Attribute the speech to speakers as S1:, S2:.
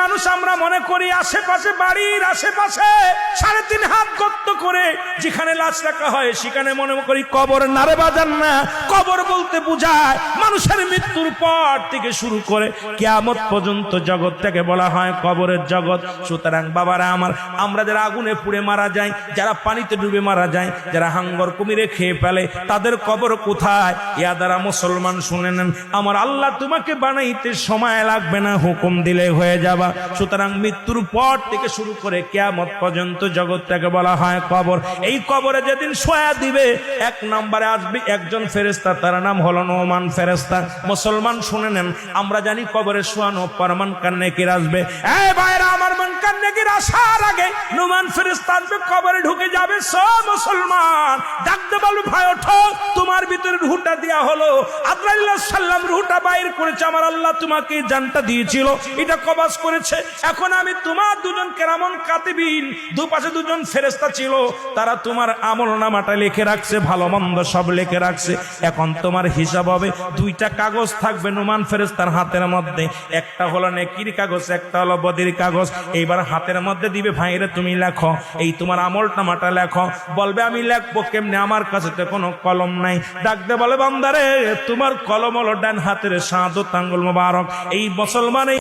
S1: মানুষ আমরা মনে করি আশেপাশে, বাড়ির আশেপাশে 3.5 হাত গর্ত করে যেখানে লাশ রাখা হয় সেখানে মনে করি কবর। নারে বাজান না, কবর বলতে বোঝায় মানুষের মৃত্যুর পর থেকে শুরু করে কিয়ামত পর্যন্ত জগৎটাকে বলা হয় কবরের জগৎ। সুতরাং বাবারা আমার, আমরা যারা আগুনে পুড়ে মারা যায়, যারা পানিতে ডুবে মারা যায়, যারা হাঙ্গর কুমিরে খেয়ে ফেলে, তাদের কবর কোথায়? ইয়া দ্বারা মুসলমান শুনে নেন, আমার আল্লাহ তোমাকে বানাইতে সময় লাগবে না, হুকুম দিলে হয়ে যাবা। সুতরাং মৃত্যুর পর থেকে শুরু করে কিয়ামত পর্যন্ত জগৎটাকে বলা হয় কবর। এই কবরে যেদিন শোয়া দিবে, 1 নম্বরে আসবে একজন ফেরেশতা, তার নাম হলো নোমান ফেরেশতা। মুসলমান শুনে নেন, আমরা জানি কবরে শোয়ানো পর মুনকার নেকির আসবে। এই ভাইরা আমার, মুনকার নেকির আসার আগে নোমান ফেরেশতা আসবে, কবরে ঢুকে যাবে। সব মুসলমান ডাকতে বলবে, ভাই ওঠো, তোমার ভিতরে রূহটা দেয়া হলো। আজরাইল আলাইহিস সালাম রূহটা বাইর করেছে, আমার আল্লাহ তোমাকে জানটা দিয়েছিল, এটা কবজ করেছে। এখন আমি তোমার দুজন কেরামন কাতিবিন, দুপাশে দুজন ফেরেশতা ছিল, তারা তোমার আমলনামাটা লিখে রাখছে, ভালো মন্দ সব লিখে রাখছে। এখন তোমার হিসাব হবে, 2টা কাগজ থাকবে নোমান ফেরেশতার হাতের মধ্যে, একটা হলো নেকির কাগজ, একটা হলো বদির কাগজ। এইবার হাতের মধ্যে দিবে, ভাইরে তুমি লেখো, এই তোমার আমলনামাটা লেখো। বলবে আমি লিখবো কেমনে, আমার কাছে তো কোনো কলম নাই। ডাকতে বলে, বান্দারে তোমার কলম হলো ডান হাতের শাহাদাত আঙ্গুল মোবারক। এই মুসলমান